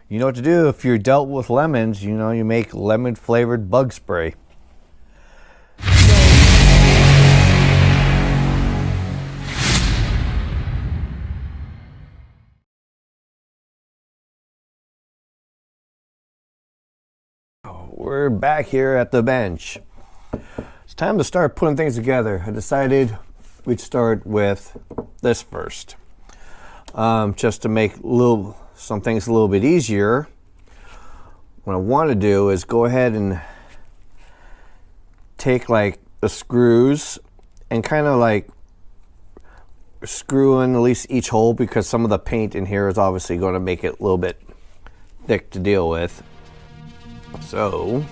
You know what to do if you're dealt with lemons. You know, you make lemon flavored bug spray. We're back here at the bench. It's time to start putting things together. I decided we'd start with this first. Just to make some things a little bit easier. What I want to do is go ahead and take like the screws and kind of like screw in at least each hole, because some of the paint in here is obviously going to make it a little bit thick to deal with. So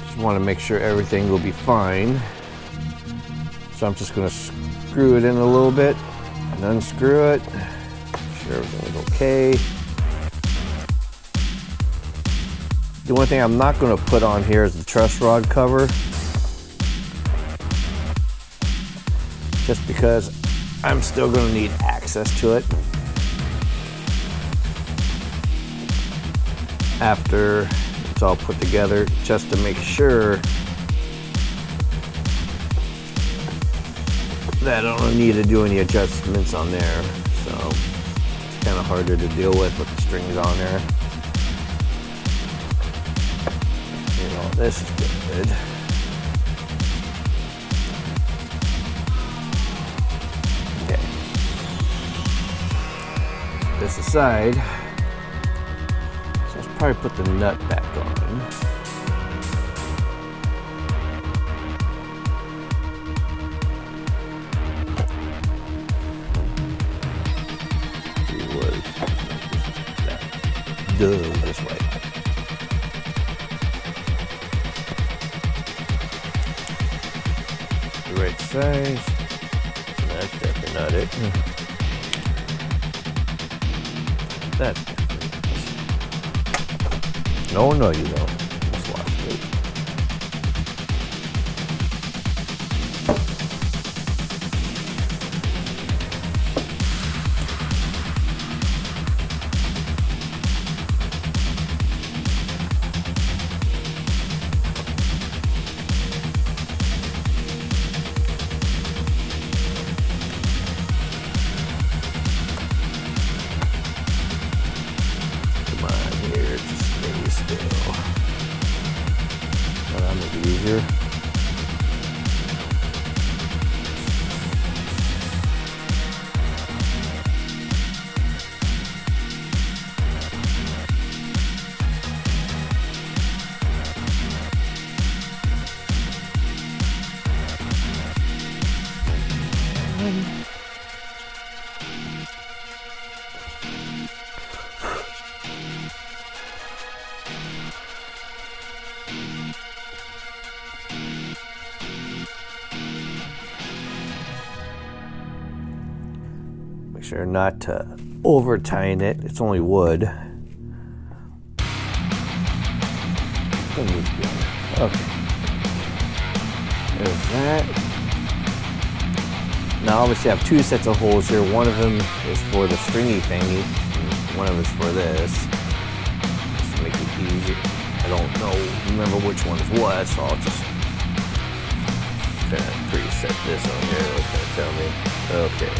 just want to make sure everything will be fine. So I'm just going to screw it in a little bit and unscrew it. Make sure everything is okay. The only thing I'm not going to put on here is the truss rod cover, just because I'm still going to need access to it after it's all put together, just to make sure that I don't need to do any adjustments on there. So it's kind of harder to deal with the strings on there. You know, this is good. Okay. This aside, so let's probably put the nut back on. This way. The right size. That's definitely not it. That's definitely. No, you don't. Just lost it. Easier. Make sure not to over tighten it. It's only wood. Okay. There's that. Now obviously I have two sets of holes here. One of them is for the stringy thingy. One of them is for this. Just to make it easy. I don't remember which one is what, so I'll just kind of preset this on here. It'll kind of tell me. Okay.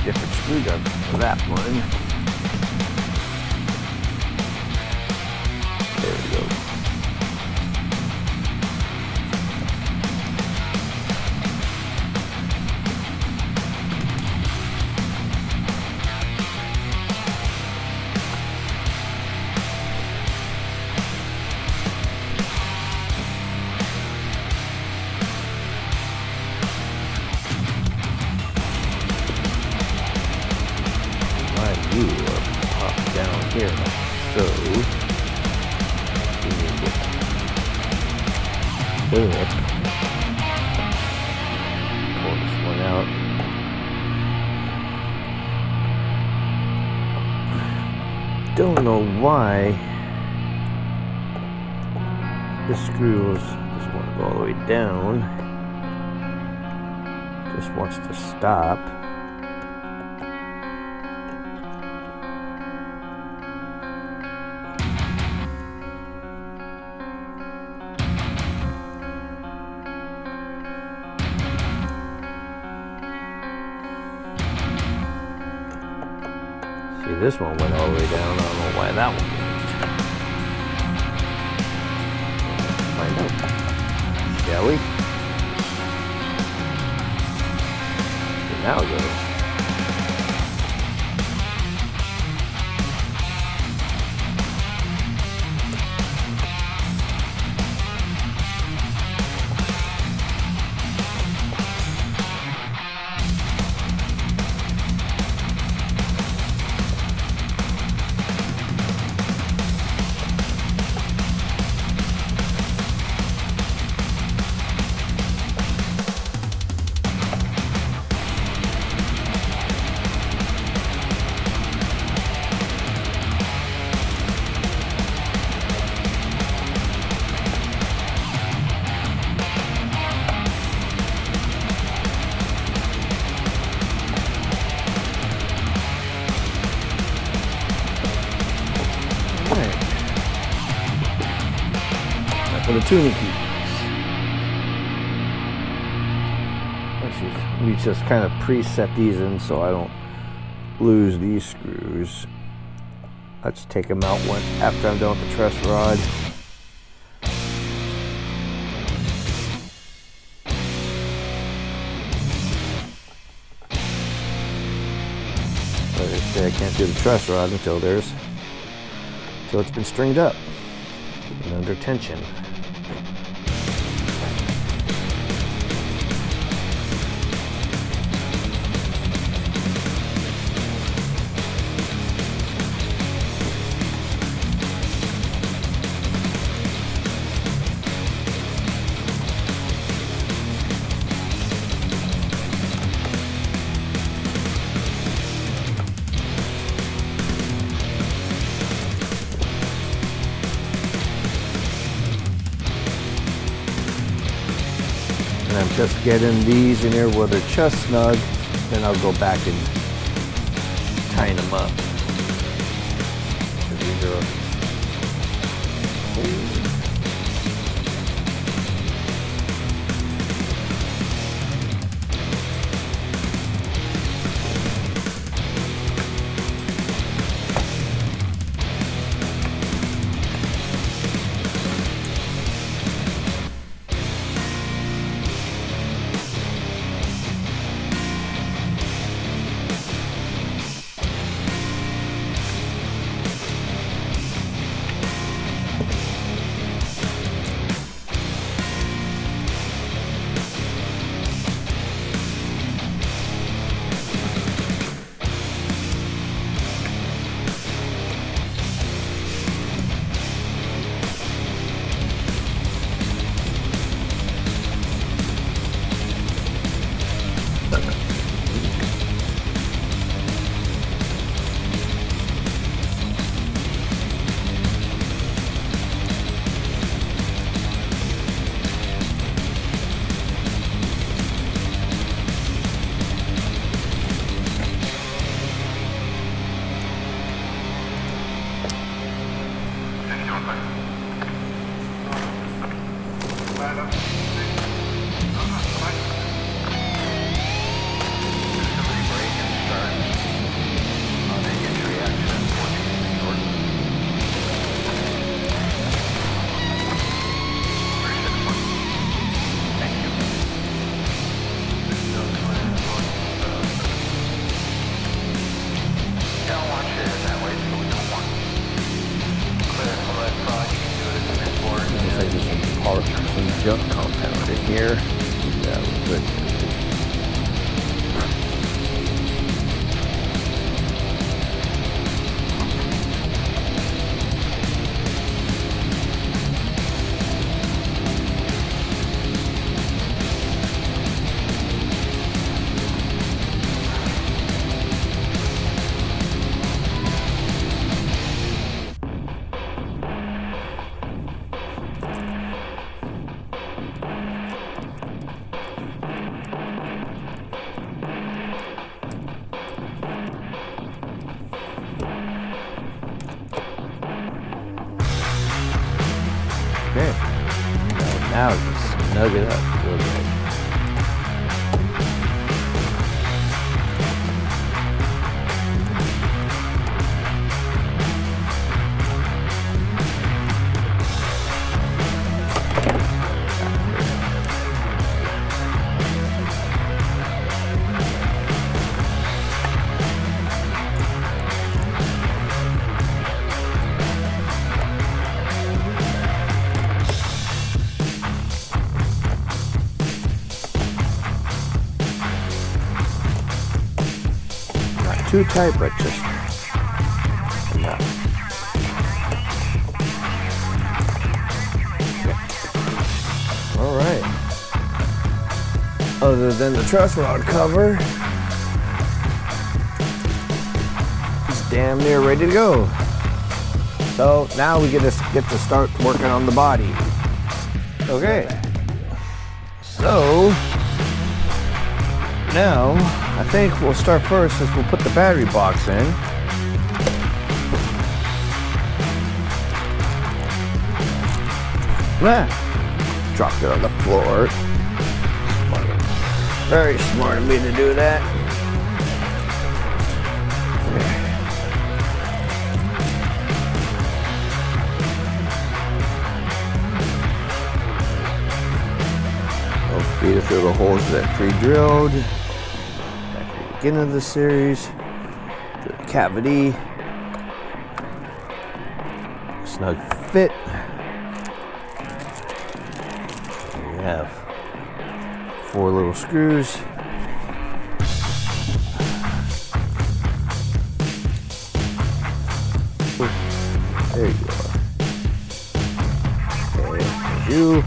Different screwdriver for that one. There we go. clip. Pull this one out. Don't know why this screw doesn't want to go all the way down. Just wants to stop. See, this one went all the way down. I don't know why that one didn't. Let's find out. Shall we? Okay, now it goes. For the tuning keys. We just kind of preset these in so I don't lose these screws. Let's take them out after I'm done with the truss rod. But I can't do the truss rod until it's been stringed up and under tension. And I'm just getting these in here where they're just snug, then I'll go back and tighten them up. These are junk compound in here. That was good. now just snug it up real good. Too tight, but just enough. Okay. All right. Other than the truss rod cover, it's damn near ready to go. So now we get to start working on the body. Okay. So now I think we'll start first is we'll put the battery box in. Dropped it on the floor. Very smart of me to do that. I'll feed it through the holes that pre-drilled. Beginning of the series, the cavity, snug fit. We have 4 little screws. There you are. Okay, there's you.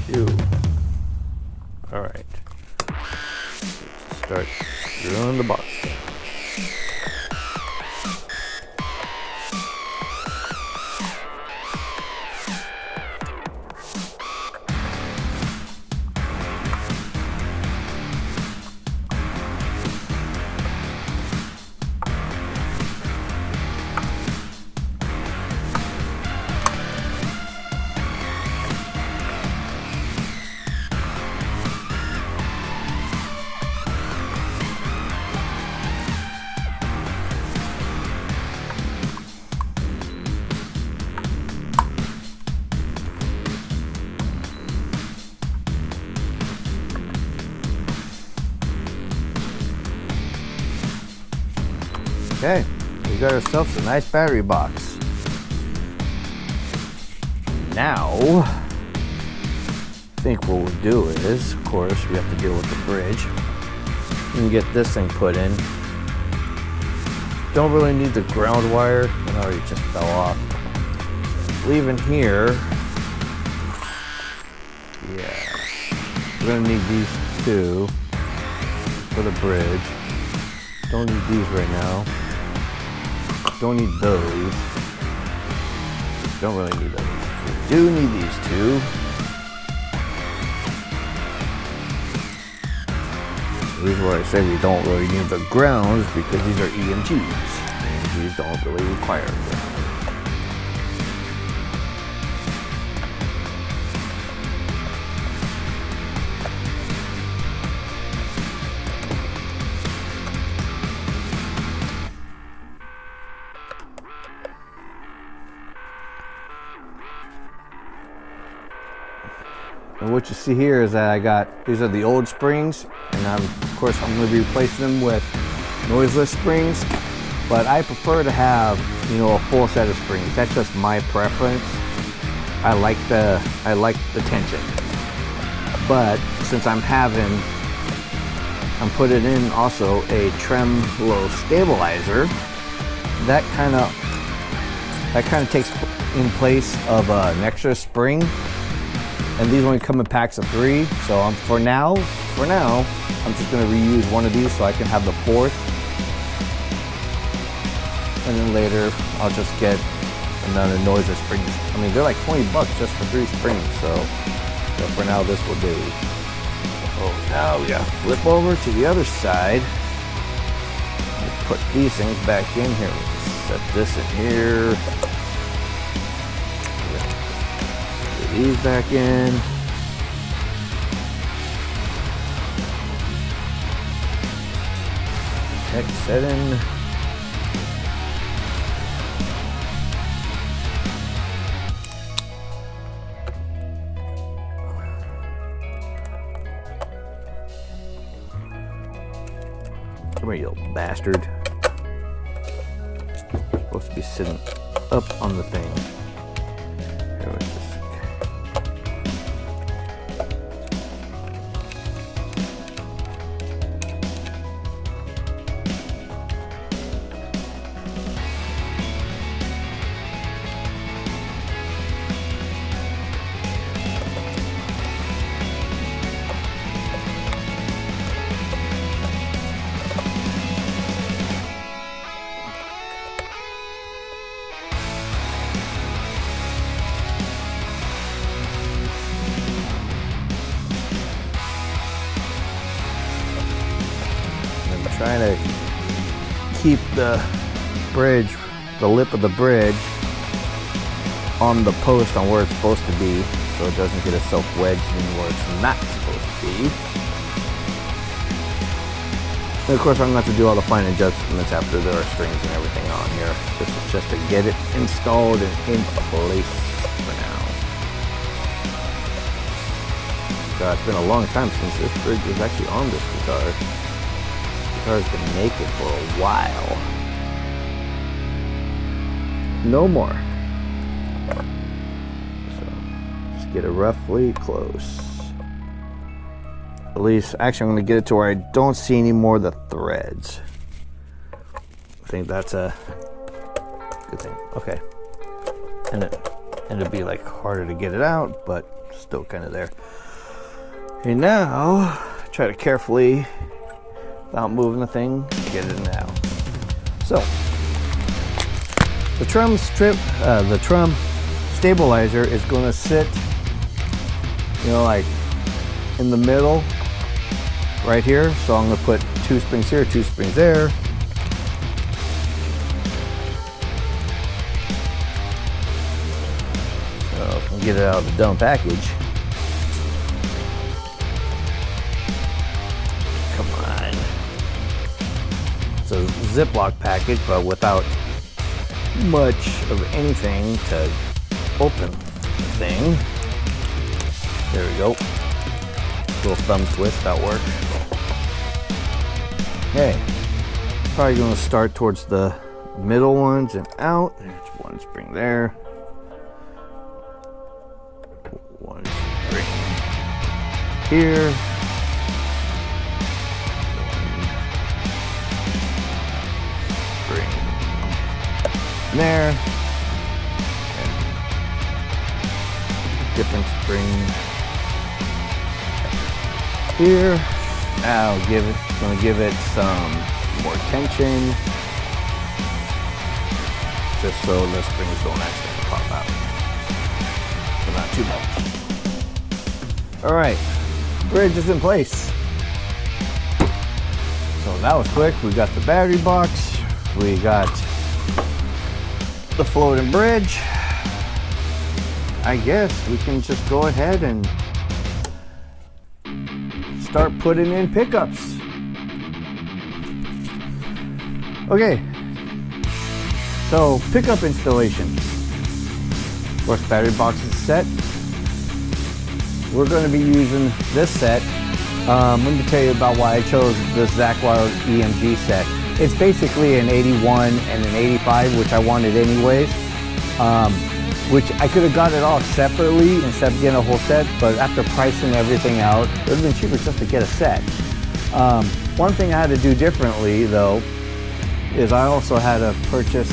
You. All right. Let's start drilling the box. Okay, we got ourselves a nice battery box. Now, I think what we'll do is, of course, we have to deal with the bridge. And get this thing put in. Don't really need the ground wire. It already just fell off. Leaving here. Yeah. We're gonna need these 2 for the bridge. Don't need these right now. Don't need those. Don't really need those. We do need these 2. The reason why I say we don't really need the grounds because these are EMGs. EMGs don't really require ground. And what you see here is that I got, these are the old springs, and of course I'm going to be replacing them with noiseless springs, but I prefer to have, you know, a full set of springs. That's just my preference. I like the tension. But since I'm putting in also a tremolo stabilizer, that kind of takes in place of an extra spring. And these only come in packs of 3, so for now, I'm just going to reuse one of these so I can have the 4th. and then later I'll just get another noiser spring. I mean, they're like 20 bucks just for 3 springs, so for now this will do. So now we gotta flip over to the other side. Put these things back in here. Set this in here. Put these back in. Hex set in. Come here, you little bastard. You're supposed to be sitting up on the thing. Here, what's this? Trying to keep the bridge, the lip of the bridge, on the post on where it's supposed to be, so it doesn't get itself wedged in where it's not supposed to be. And of course, I'm going to have to do all the fine adjustments after there are strings and everything on here. This is just to get it installed and in place for now. God, it's been a long time since this bridge was actually on this guitar. Has been naked for a while. No more. So just get it roughly close. At least, actually, I'm going to get it to where I don't see any more of the threads. I think that's a good thing. Okay, and it'll be like harder to get it out, but still kind of there. And now, try to carefully, without moving the thing, get it in out. So, the trim stabilizer is going to sit, you know, like in the middle, right here. So I'm going to put 2 springs here, 2 springs there. So I can get it out of the dumb package. It's a Ziploc package, but without much of anything to open the thing. There we go. Little thumb twist, that works. Okay. Probably going to start towards the middle ones and out. There's 1 spring there. 1 spring here. There, and different spring here. Now going to give it some more tension, just so the springs don't actually pop out, but not too much. All right, bridge is in place. So that was quick. We got the battery box. We got the floating bridge. I guess we can just go ahead and start putting in pickups. Okay, so pickup installation. Of course, battery box is set. We're going to be using this set. Let me tell you about why I chose this Zakk Wylde EMG set. It's basically an 81 and an 85, which I wanted anyways. Which I could have got it all separately instead of getting a whole set, but after pricing everything out, it would have been cheaper just to get a set. One thing I had to do differently though, is I also had to purchase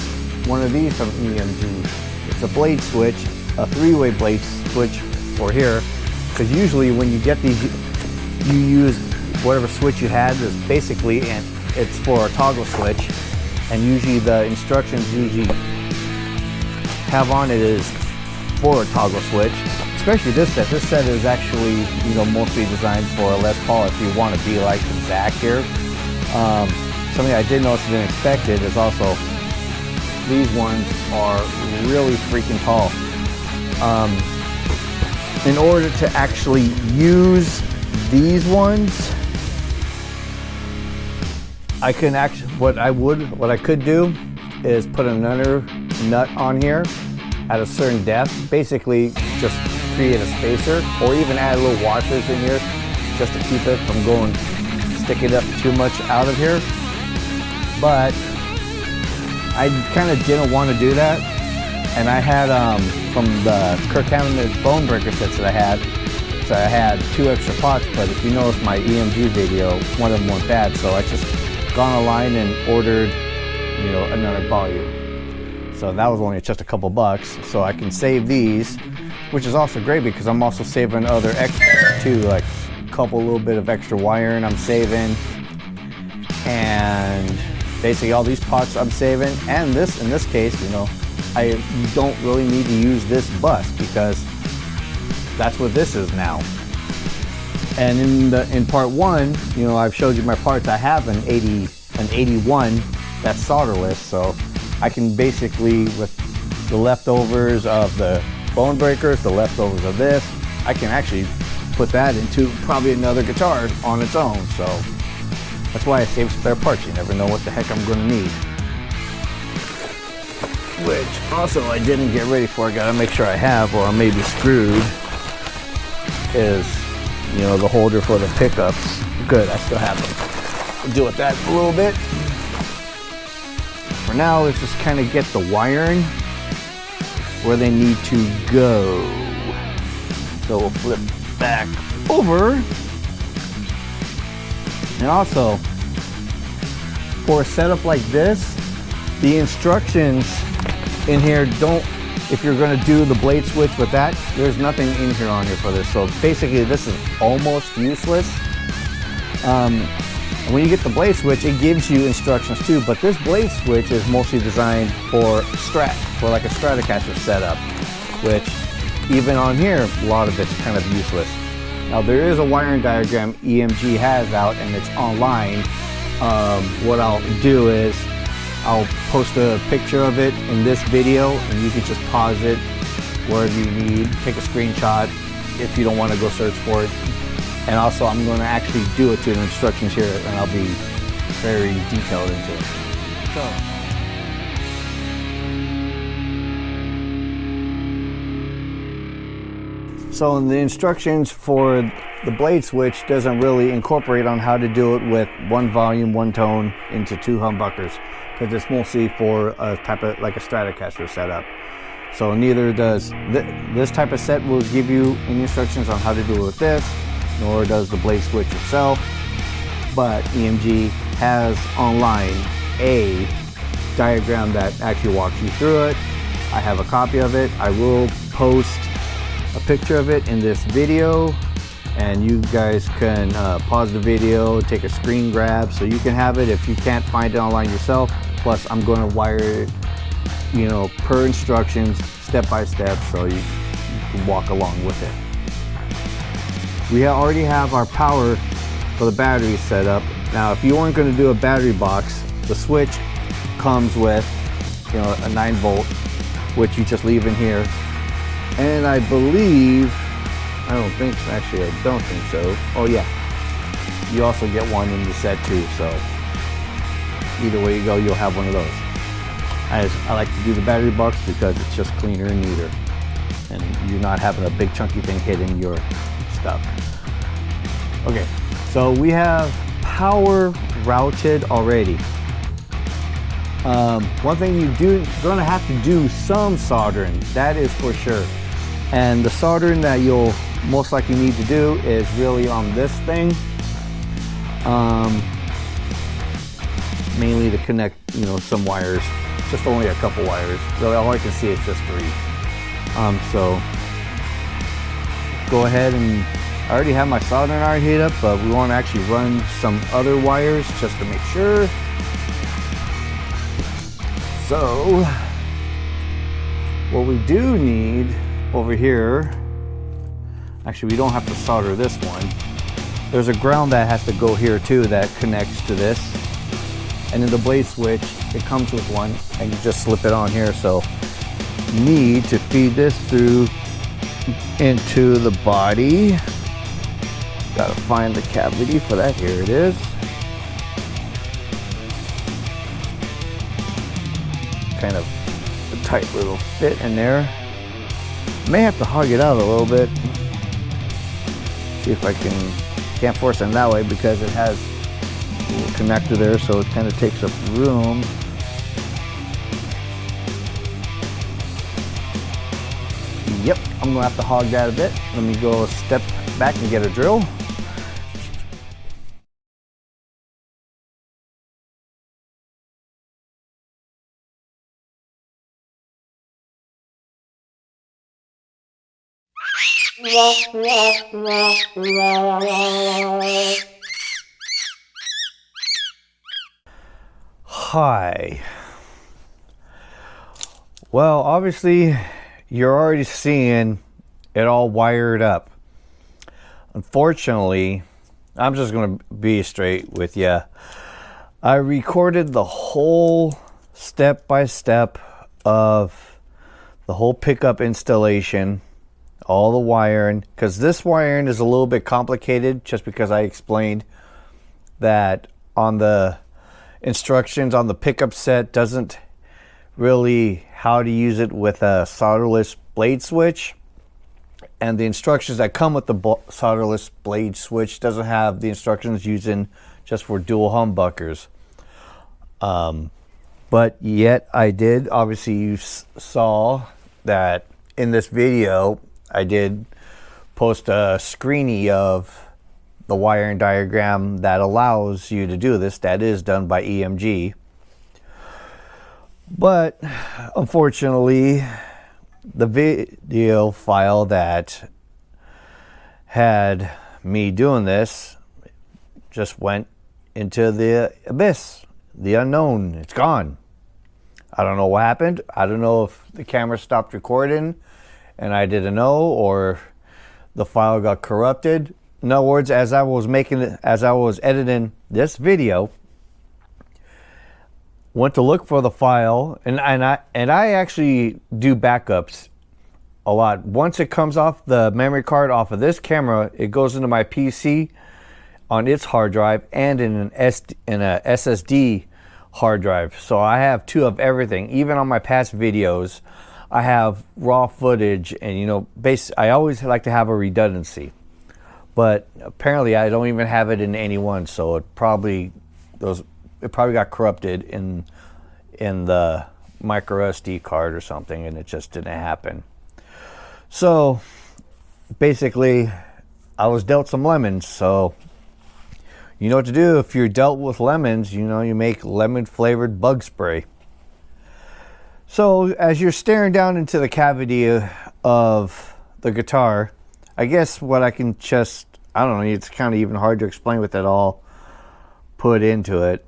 one of these from EMG. It's a blade switch, a 3-way blade switch for here, because usually when you get these, you use whatever switch you had. Is basically, and it's for a toggle switch, And usually the instructions have on it is for a toggle switch. Especially this set. This set is actually, you know, mostly designed for a Les Paul if you want to be like Zach here. Something I did notice and expected is also these ones are really freaking tall. In order to actually use these ones, what I could do is put another nut on here at a certain depth, basically just create a spacer, or even add little washers in here just to keep it from sticking up too much out of here. But I kind of didn't want to do that, and I had from the Kirk Hammond's bone breaker sets that I had 2 extra pots, but if you notice my EMG video, one of them went bad, so I just gone online and ordered, you know, another volume. So that was only just a couple bucks, so I can save these, which is also great because I'm also saving other extra too, like a little bit of extra wiring I'm saving, and basically all these pots I'm saving. And this, in this case, you know, you don't really need to use this bus because that's what this is now. And in part 1, you know, I've showed you my parts. I have an 81 that's solderless, so I can basically, with the leftovers of the bone breakers, the leftovers of this, I can actually put that into probably another guitar on its own. So that's why I save spare parts. You never know what the heck I'm going to need. Which also I didn't get ready for. I got to make sure I have, or I may be screwed, is, you know, the holder for the pickups. Good, I still have them. I'll deal with that a little bit. For now, let's just kind of get the wiring where they need to go. So we'll flip back over. And also, for a setup like this, the instructions in here if you're going to do the blade switch with that, there's nothing in here on here for this. So basically this is almost useless. When you get the blade switch, it gives you instructions too, but this blade switch is mostly designed for like a Stratocaster setup, which even on here, a lot of it's kind of useless. Now there is a wiring diagram EMG has out and it's online. What I'll do is I'll post a picture of it in this video, and you can just pause it wherever you need, take a screenshot if you don't want to go search for it. And also I'm going to actually do it to the instructions here, and I'll be very detailed into it. So in the instructions for the blade switch doesn't really incorporate on how to do it with 1 volume, 1 tone into 2 humbuckers, because it's mostly for a type of like a Stratocaster setup. So neither does this type of set will give you any instructions on how to do it with this, nor does the blade switch itself. But EMG has online a diagram that actually walks you through it. I have a copy of it. I will post a picture of it in this video, and you guys can pause the video, take a screen grab so you can have it if you can't find it online yourself. Plus I'm going to wire it, you know, per instructions, step by step, so you can walk along with it. We already have our power for the battery set up. Now if you weren't going to do a battery box, the switch comes with, you know, a 9-volt, which you just leave in here. And I believe, I don't think so. Oh yeah, you also get one in the set too, so either way you go, you'll have one of those. I like to do the battery box because it's just cleaner and neater, and you're not having a big chunky thing hitting your stuff. Okay, so we have power routed already. One thing you're gonna have to do some soldering, that is for sure. And the soldering that you'll most likely need to do is really on this thing, mainly to connect, you know, some wires. Just only a couple wires. Really, all I can see is just 3. So go ahead, and I already have my soldering iron heat up, but we want to actually run some other wires just to make sure. So what we do need over here, actually we don't have to solder this one. There's a ground that has to go here too that connects to this. And then the blade switch, it comes with one and you just slip it on here. So you need to feed this through into the body. Gotta find the cavity for that. Here it is. Kind of a tight little fit in there. May have to hog it out a little bit. See if I can't force it that way because it has a little connector there, so it kind of takes up room. Yep, I'm gonna have to hog that a bit. Let me go a step back and get a drill. Hi. Well, obviously you're already seeing it all wired up. Unfortunately, I'm just going to be straight with you. I recorded the whole step-by-step of the whole pickup installation, all the wiring, because this wiring is a little bit complicated just because I explained that on the instructions on the pickup set doesn't really how to use it with a solderless blade switch, and the instructions that come with the solderless blade switch doesn't have the instructions using just for dual humbuckers. But yet I did, obviously you saw that in this video I did post a screenie of the wiring diagram that allows you to do this. That is done by EMG. But unfortunately, the video file that had me doing this just went into the abyss, the unknown. It's gone. I don't know what happened. I don't know if the camera stopped recording and I didn't know, or the file got corrupted. In other words, as I was editing this video, went to look for the file, and I actually do backups a lot. Once it comes off the memory card off of this camera, it goes into my PC on its hard drive and in a SSD hard drive. So I have two of everything. Even on my past videos, I have raw footage, and I always like to have a redundancy. But apparently I don't even have it in any one, so it probably got corrupted in the micro SD card or something, and it just didn't happen. So basically I was dealt some lemons. So you know what to do if you're dealt with lemons. You make lemon flavored bug spray. So as you're staring down into the cavity of the guitar, I guess what I can I don't know, it's kind of even hard to explain with it all put into it.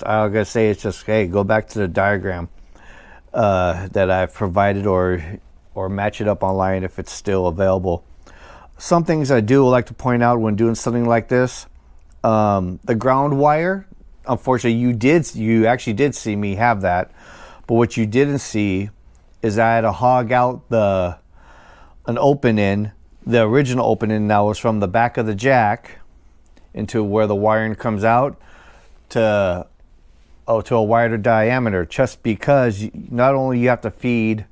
I'm gonna say it's just, hey, go back to the diagram that I've provided, or match it up online if it's still available. Some things I do like to point out when doing something like this, the ground wire, unfortunately you actually did see me have that, but what you didn't see is I had to hog out an opening, the original opening that was from the back of the jack into where the wiring comes out to a wider diameter, just because not only you have to feed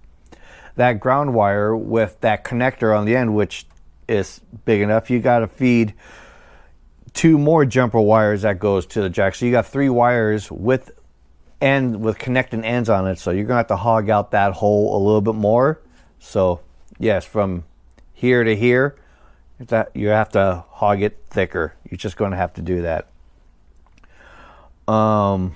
that ground wire with that connector on the end, which is big enough, you got to feed two more jumper wires that goes to the jack. So you got three wires with connecting ends on it. So you're gonna have to hog out that hole a little bit more. So yes, from here to here, you have to hog it thicker. You're just going to have to do that. And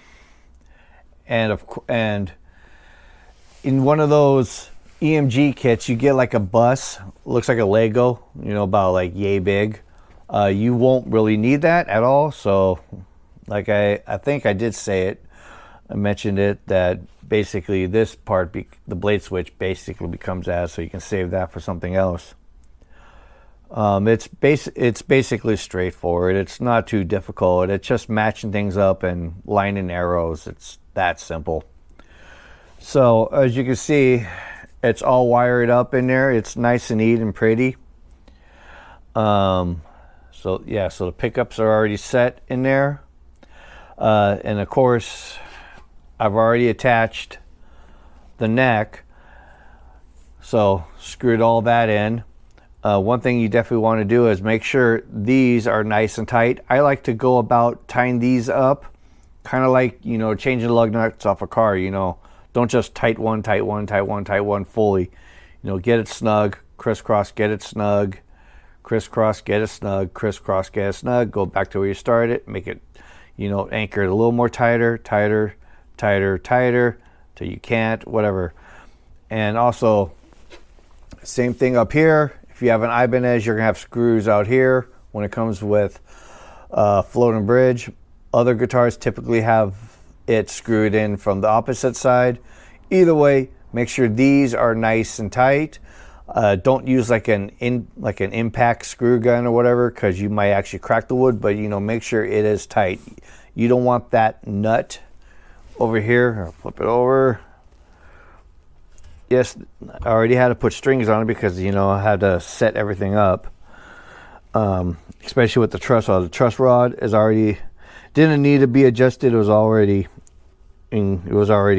in one of those EMG kits, you get like a bus, looks like a Lego, about like yay big. You won't really need that at all. So like I think I did say it, I mentioned it, that basically this part, the blade switch basically becomes as, so you can save that for something else. It's basically straightforward. It's not too difficult. It's just matching things up and lining arrows. It's that simple. So as you can see, it's all wired up in there. It's nice and neat and pretty. So yeah, so the pickups are already set in there. And of course, I've already attached the neck. So screwed all that in. One thing you definitely want to do is make sure these are nice and tight. I like to go about tying these up, kind of like, you know, changing lug nuts off a car, you know. Don't just tight one fully. You know, get it snug, crisscross, get it snug, crisscross, get it snug, crisscross, get it snug. Go back to where you started. Make it, you know, anchor it a little more tighter, till you can't, whatever. And also, same thing up here. If you have an Ibanez, you're gonna have screws out here when it comes with floating bridge. Other guitars typically have it screwed in from the opposite side. Either way, make sure these are nice and tight. Don't use like an impact screw gun or whatever, because you might actually crack the wood. But you know, make sure it is tight. You don't want that nut over here. I'll flip it over. Yes, I already had to put strings on it because, you know, I had to set everything up. Especially with the truss rod. The truss rod is already, didn't need to be adjusted. It was already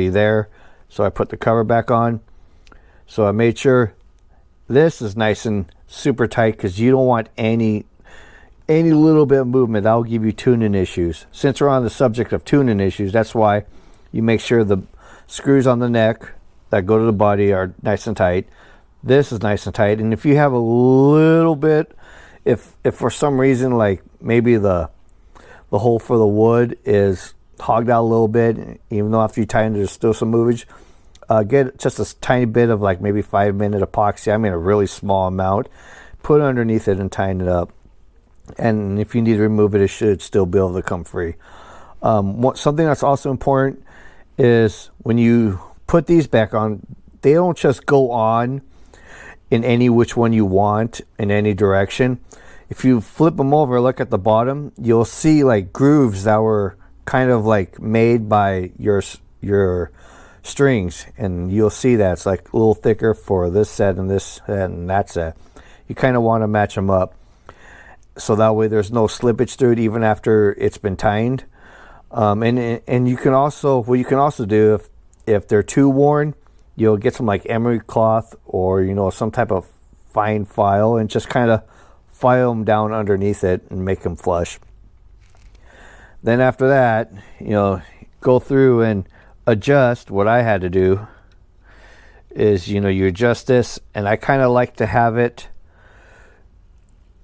there. So I put the cover back on. So I made sure this is nice and super tight, because you don't want any little bit of movement. That will give you tuning issues. Since we're on the subject of tuning issues, that's why you make sure the screws on the neck that go to the body are nice and tight. This is nice and tight. And if you have a little bit, if for some reason, like maybe the hole for the wood is hogged out a little bit, even though after you tighten it, there's still some movage, get just a tiny bit of like maybe 5-minute epoxy. I mean a really small amount. Put it underneath it and tighten it up. And if you need to remove it, it should still be able to come free. Something that's also important is when you put these back on, they don't just go on in any which one you want in any direction. If you flip them over, look at the bottom, you'll see like grooves that were kind of like made by your strings, and you'll see that it's like a little thicker for this set and this set and that set. You kind of want to match them up, so that way there's no slippage through it even after it's been tined. And you can also, what you can also do, if they're too worn, you'll get some like emery cloth or, you know, some type of fine file, and just kind of file them down underneath it and make them flush. Then after that, you know, go through and adjust. What I had to do is, you know, you adjust this, and I kind of like to have it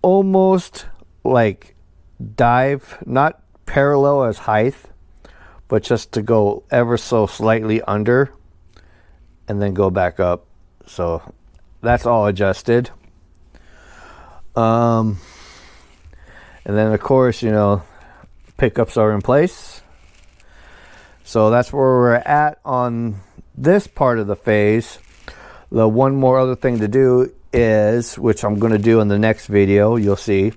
almost like dive, not parallel as height, but just to go ever so slightly under and then go back up. So that's all adjusted. And then of course, you know, pickups are in place. So that's where we're at on this part of the phase. The one more other thing to do is, which I'm going to do in the next video, you'll see,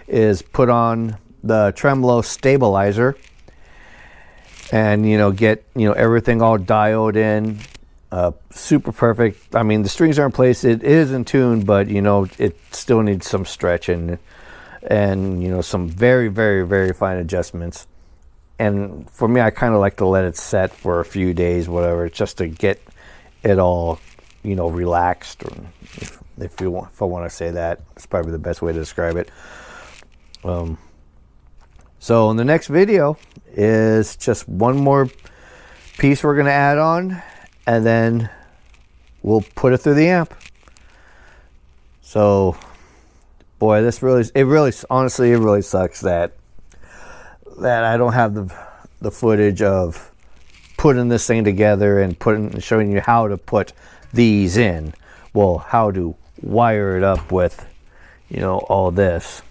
is put on the tremolo stabilizer. And, you know, get, you know, everything all dialed in, super perfect. I mean, the strings are in place. It is in tune, but, you know, it still needs some stretching and, you know, some very, very, very fine adjustments. And for me, I kind of like to let it set for a few days, whatever, just to get it all, you know, relaxed. Or if I want to say that, it's probably the best way to describe it. So in the next video is just one more piece we're going to add on, and then we'll put it through the amp. So, boy, honestly, it really sucks that I don't have the footage of putting this thing together and showing you how to put these in. Well, how to wire it up with, you know, all this.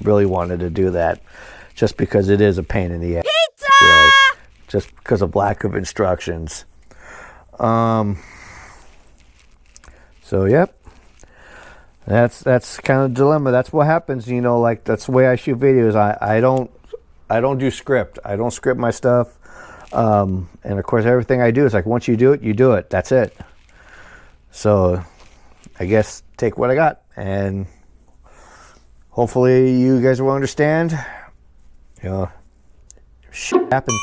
Really wanted to do that, just because it is a pain in the ass. Pizza! Really. just because of lack of instructions. So yep, that's kind of the dilemma. That's what happens, you know. Like, that's the way I shoot videos. I don't do script. I don't script my stuff. And of course, everything I do is like, once you do it, you do it. That's it. So I guess take what I got, and hopefully you guys will understand. You know, shit happens.